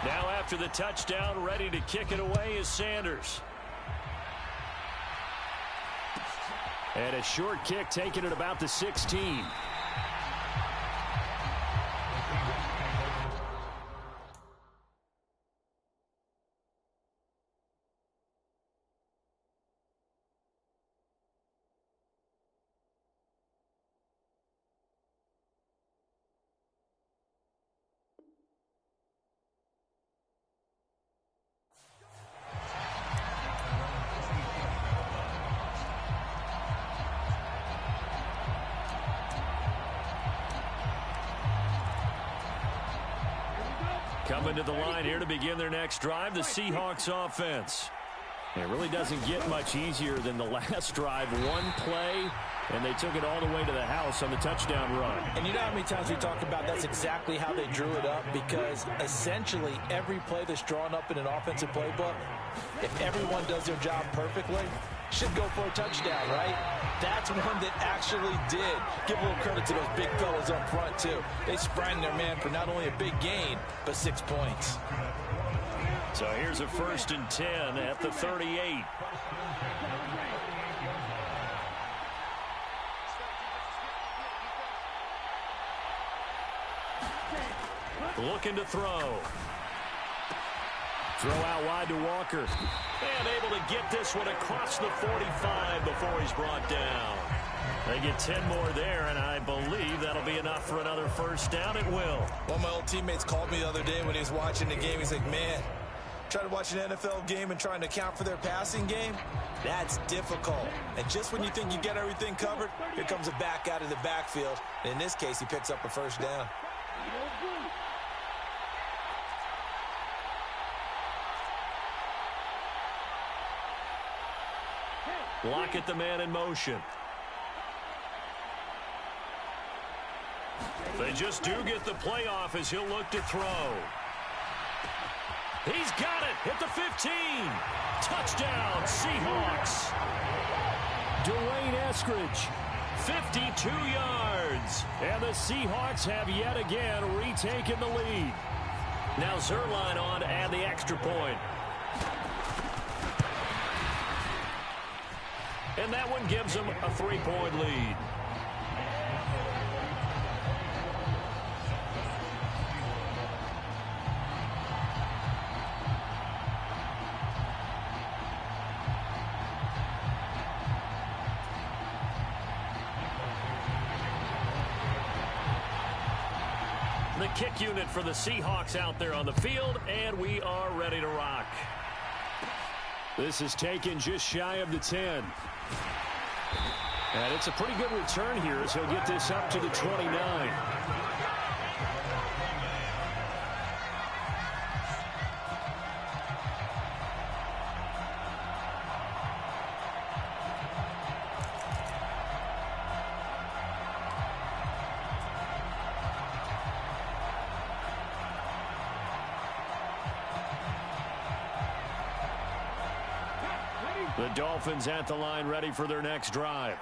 Now after the touchdown, ready to kick it away is Sanders. And a short kick taken at about the 16. Coming to the line here to begin their next drive, the Seahawks offense. It really doesn't get much easier than the last drive. One play, and they took it all the way to the house on the touchdown run. And you know how many times we talk about that's exactly how they drew it up, because essentially every play that's drawn up in an offensive playbook, if everyone does their job perfectly, should go for a touchdown, right? That's one that actually did. Give a little credit to those big fellas up front, too. They sprang their man for not only a big gain, but 6 points. So here's a 1st and 10 at the 38. Looking to throw. Throw out wide to Walker. And able to get this one across the 45 before he's brought down. They get 10 more there, and I believe that'll be enough for another 1st down. It will. One of my old teammates called me the other day when he was watching the game. He's like, man, trying to watch an NFL game and trying to account for their passing game, that's difficult. And just when you think you get everything covered, here comes a back out of the backfield. And in this case, he picks up a 1st down. Lockett the man in motion. They just do get the play off as he'll look to throw. He's got it at the 15. Touchdown, Seahawks. Dwayne Eskridge, 52 yards. And the Seahawks have yet again retaken the lead. Now Zerline on to add the extra point. And that one gives them a 3-point lead. The kick unit for the Seahawks out there on the field, and we are ready to rock. This is taken just shy of the 10. And it's a pretty good return here as he'll get this up to the 29. The Dolphins at the line ready for their next drive.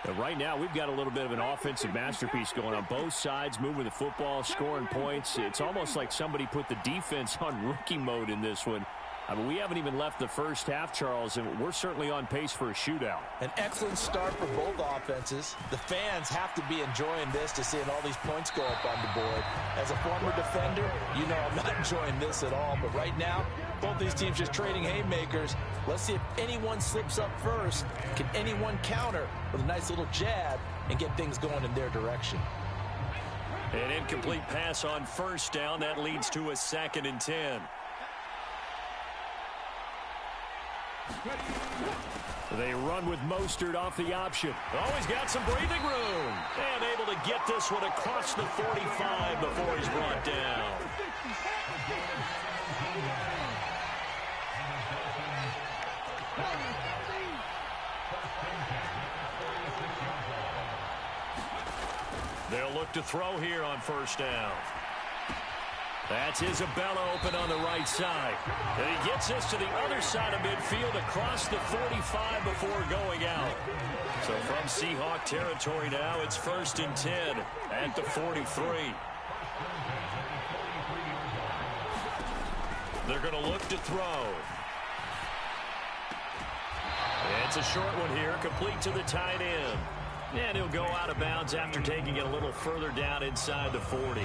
And right now, we've got a little bit of an offensive masterpiece going on. Both sides moving the football, scoring points. It's almost like somebody put the defense on rookie mode in this one. I mean, we haven't even left the first half, Charles, and we're certainly on pace for a shootout. An excellent start for both offenses. The fans have to be enjoying this to seeing all these points go up on the board. As a former defender, you know I'm not enjoying this at all. But right now, both these teams just trading haymakers. Let's see if anyone slips up first. Can anyone counter with a nice little jab and get things going in their direction? An incomplete pass on 1st down. That leads to a 2nd and 10. They run with Mostert off the option. Always got some breathing room. And able to get this one across the 45 before he's brought down. They'll look to throw here on 1st down. That's Isabella open on the right side. And he gets us to the other side of midfield across the 45 before going out. So from Seahawk territory now, it's 1st and 10 at the 43. They're going to look to throw. It's a short one here, complete to the tight end. And he'll go out of bounds after taking it a little further down inside the 40.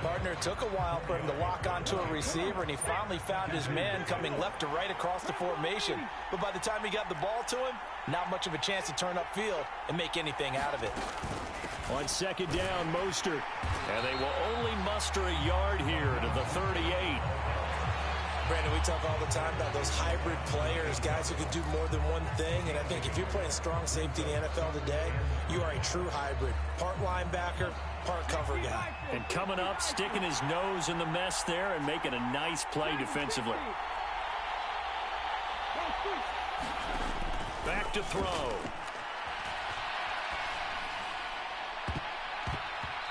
Partner, it took a while for him to lock onto a receiver, and he finally found his man coming left to right across the formation. But by the time he got the ball to him, not much of a chance to turn upfield and make anything out of it. On second down, Mostert. And they will only muster a yard here to the 38. Brandon, we talk all the time about those hybrid players, guys who can do more than one thing. And I think if you're playing strong safety in the NFL today, you are a true hybrid. Part linebacker, part cover guy. And coming up, sticking his nose in the mess there and making a nice play defensively. Back to throw.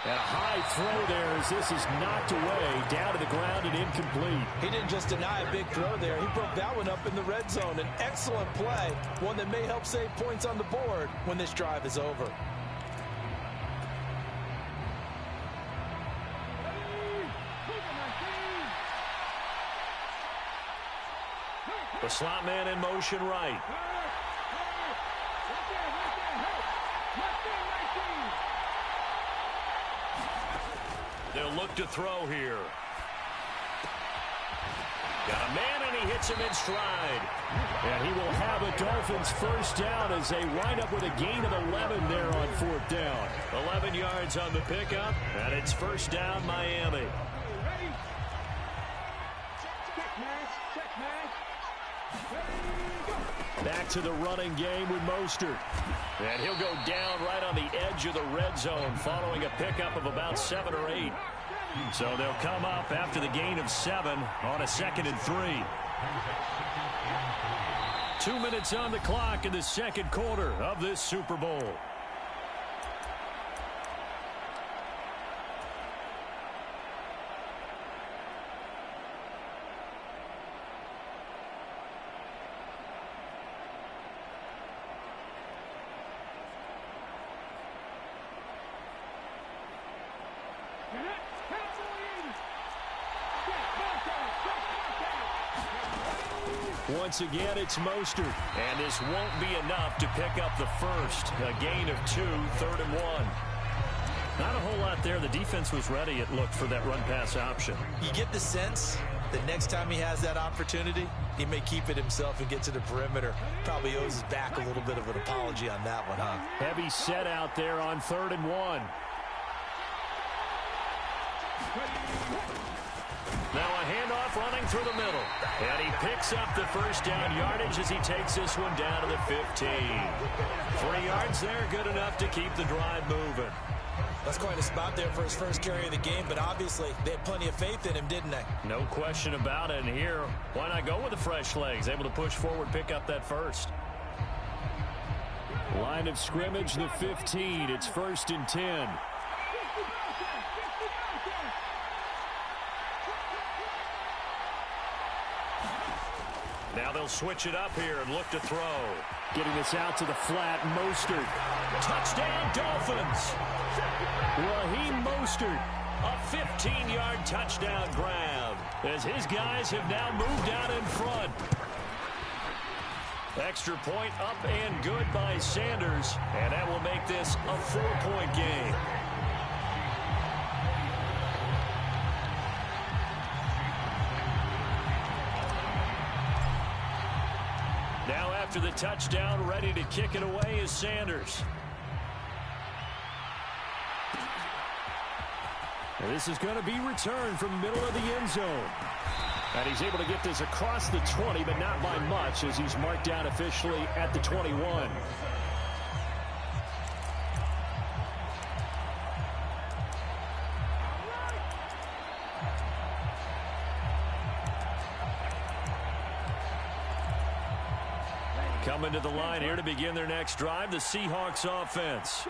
And a high throw there as this is knocked away, down to the ground and incomplete. He didn't just deny a big throw there. He broke that one up in the red zone. An excellent play, one that may help save points on the board when this drive is over. The slot man in motion right. They'll look to throw here. Got a man, and he hits him in stride. And he will have a Dolphins first down as they wind up with a gain of 11 there on fourth down. 11 yards on the pickup, and it's first down Miami. Back to the running game with Mostert. And he'll go down right on the edge of the red zone following a pickup of about 7 or 8. So they'll come up after the gain of 7 on a 2nd and 3. 2 minutes on the clock in the second quarter of this Super Bowl. Once again, it's Mostert. And this won't be enough to pick up the first. A gain of 2, 3rd and 1. Not a whole lot there. The defense was ready, it looked, for that run-pass option. You get the sense that next time he has that opportunity, he may keep it himself and get to the perimeter. Probably owes his back a little bit of an apology on that one, huh? Heavy set out there on 3rd and 1. Now a handoff running through the middle. And he picks up the first down yardage as he takes this one down to the 15. 3 yards there, good enough to keep the drive moving. That's quite a spot there for his first carry of the game, but obviously they had plenty of faith in him, didn't they? No question about it. And here, why not go with the fresh legs? Able to push forward, pick up that first. Line of scrimmage, the 15. It's 1st and 10. Now they'll switch it up here and look to throw. Getting this out to the flat, Mostert. Touchdown, Dolphins! Raheem Mostert, a 15-yard touchdown grab as his guys have now moved out in front. Extra point up and good by Sanders, and that will make this a 4-point game. Now after the touchdown, ready to kick it away is Sanders. And this is going to be returned from the middle of the end zone. And he's able to get this across the 20, but not by much as he's marked down officially at the 21. Coming to the line here to begin their next drive, the Seahawks offense.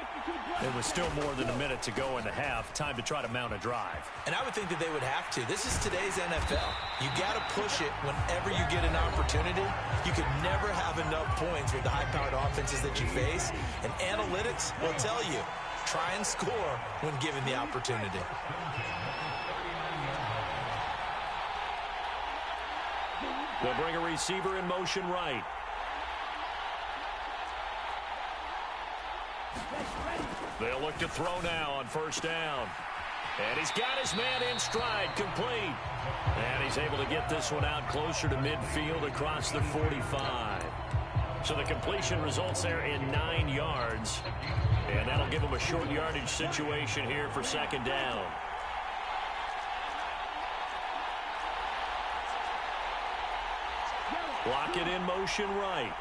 It was still more than a minute to go in the half. Time to try to mount a drive. And I would think that they would have to. This is today's NFL. You got to push it whenever you get an opportunity. You could never have enough points with the high-powered offenses that you face. And analytics will tell you, try and score when given the opportunity. They'll bring a receiver in motion right. They'll look to throw now on first down. And he's got his man in stride, complete. And he's able to get this one out closer to midfield across the 45. So the completion results there in 9 yards. And that'll give him a short yardage situation here for second down. Lockett in motion right.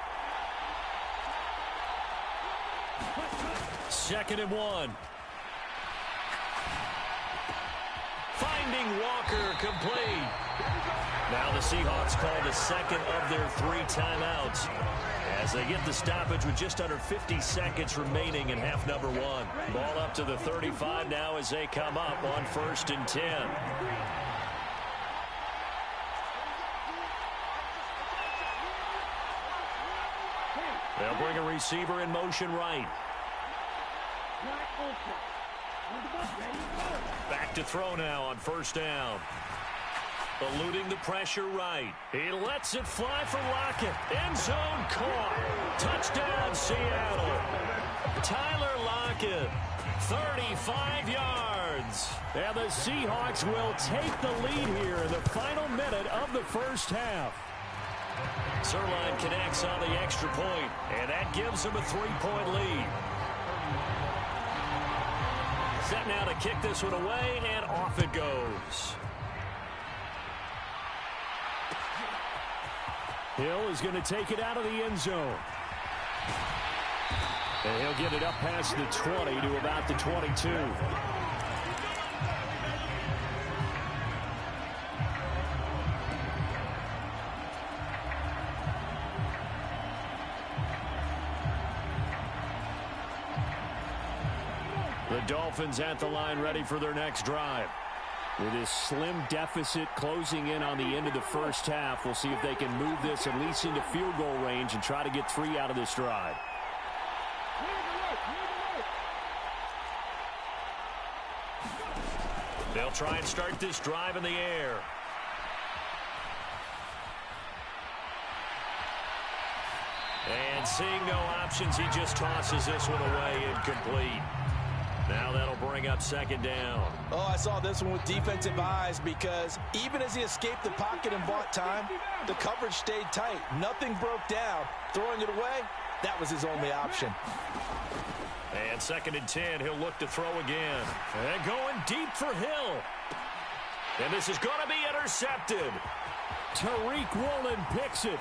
2nd and 1. Finding Walker, complete. Now the Seahawks call the second of their 3 timeouts as they get the stoppage with just under 50 seconds remaining in half number 1. Ball up to the 35 now as they come up on 1st and 10. They'll bring a receiver in motion right. Back to throw now on first down. Eluding the pressure right. He lets it fly for Lockett. End zone caught. Touchdown, Seattle. Tyler Lockett, 35 yards. And the Seahawks will take the lead here in the final minute of the first half. Sirline connects on the extra point, and that gives them a 3-point lead. Set now to kick this one away, and off it goes. Hill is going to take it out of the end zone. And he'll get it up past the 20 to about the 22. The Dolphins at the line ready for their next drive. With this slim deficit closing in on the end of the first half, we'll see if they can move this at least into field goal range and try to get 3 out of this drive. They'll try and start this drive in the air. And seeing no options, he just tosses this one away, incomplete. Now that'll bring up second down. Oh, I saw this one with defensive eyes because even as he escaped the pocket and bought time, the coverage stayed tight. Nothing broke down. Throwing it away, that was his only option. And 2nd and 10, he'll look to throw again. And going deep for Hill. And this is going to be intercepted. Tariq Woolen picks it.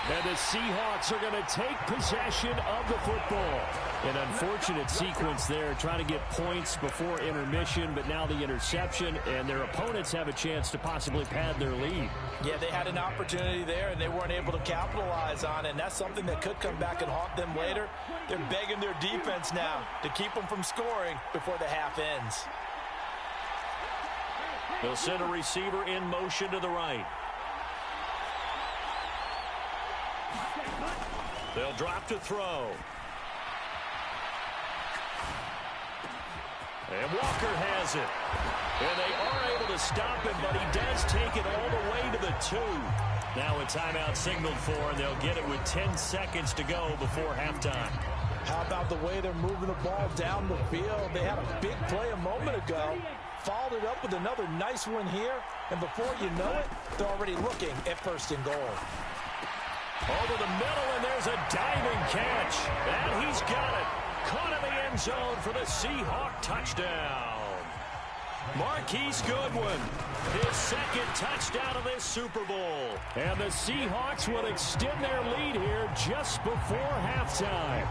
And the Seahawks are going to take possession of the football. An unfortunate sequence there, trying to get points before intermission, but now the interception, and their opponents have a chance to possibly pad their lead. Yeah, they had an opportunity there, and they weren't able to capitalize on it, and that's something that could come back and haunt them later. They're begging their defense now to keep them from scoring before the half ends. They'll send a receiver in motion to the right. They'll drop to throw. And Walker has it. And they are able to stop him, but he does take it all the way to the 2. Now a timeout signaled for, and they'll get it with 10 seconds to go before halftime. How about the way they're moving the ball down the field? They had a big play a moment ago, followed it up with another nice one here, and before you know it, they're already looking at 1st and goal. Over the middle, and there's a diving catch. And he's got it. Caught in the end zone for the Seahawk touchdown. Marquise Goodwin, his 2nd touchdown of this Super Bowl. And the Seahawks will extend their lead here just before halftime.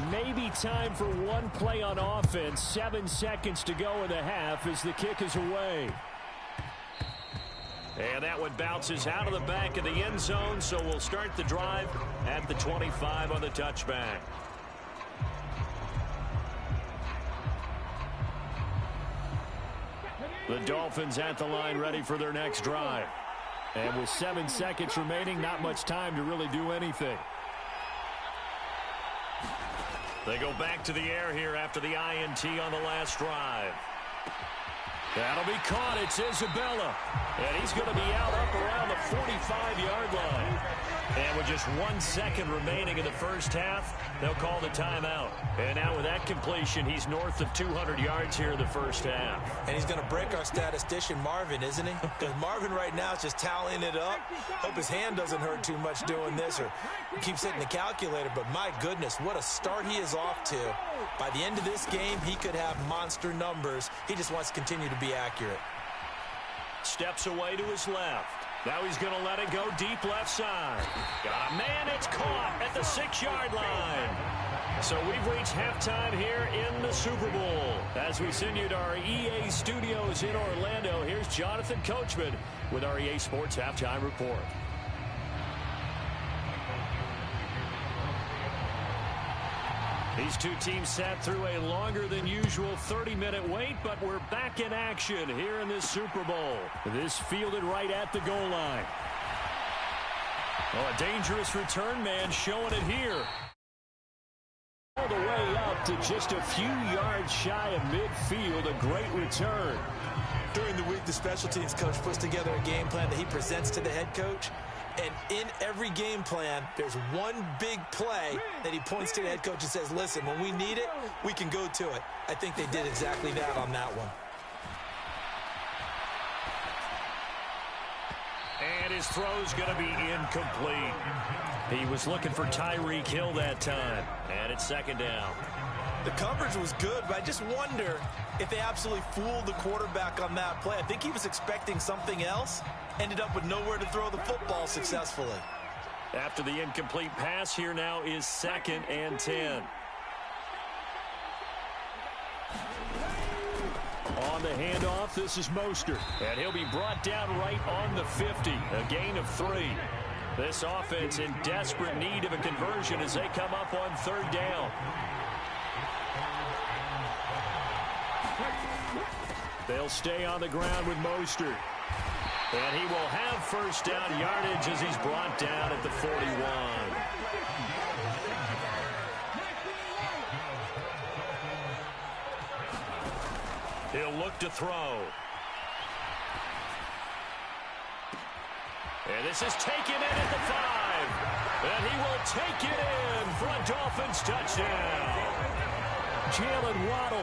Maybe time for one play on offense. 7 seconds to go in the half as the kick is away. And that one bounces out of the back of the end zone, so we'll start the drive at the 25 on the touchback. The Dolphins at the line ready for their next drive. And with 7 seconds remaining, not much time to really do anything. They go back to the air here after the INT on the last drive. That'll be caught. It's Isabella. And he's going to be out up around the 45-yard line. And with just 1 second remaining in the first half, they'll call the timeout. And now with that completion, he's north of 200 yards here in the first half. And he's going to break our statistician, Marvin, isn't he? Because Marvin right now is just tallying it up. Hope his hand doesn't hurt too much doing this or keeps hitting the calculator. But my goodness, what a start he is off to. By the end of this game, he could have monster numbers. He just wants to continue to be accurate. Steps away to his left. Now he's going to let it go deep left side. Got a man. It's caught at the 6-yard line. So we've reached halftime here in the Super Bowl. As we send you to our EA studios in Orlando, here's Jonathan Coachman with our EA Sports Halftime Report. These two teams sat through a longer than usual 30-minute wait, but we're back in action here in this Super Bowl. This fielded right at the goal line. Oh, a dangerous return man showing it here. All the way up to just a few yards shy of midfield. A great return. During the week, the special teams coach puts together a game plan that he presents to the head coach. And in every game plan, there's one big play that he points to the head coach and says, listen, when we need it, we can go to it. I think they did exactly that on that one. And his throw's going to be incomplete. He was looking for Tyreek Hill that time. And it's second down. The coverage was good, but I just wonder if they absolutely fooled the quarterback on that play. I think he was expecting something else. Ended up with nowhere to throw the football successfully. After the incomplete pass, here now is 2nd and 10. On the handoff, this is Mostert. And he'll be brought down right on the 50. A gain of 3. This offense in desperate need of a conversion as they come up on 3rd down. They'll stay on the ground with Mostert. And he will have first down yardage as he's brought down at the 41. He'll look to throw. And this is taken in at the 5. And he will take it in for a Dolphins touchdown. Jalen Waddle.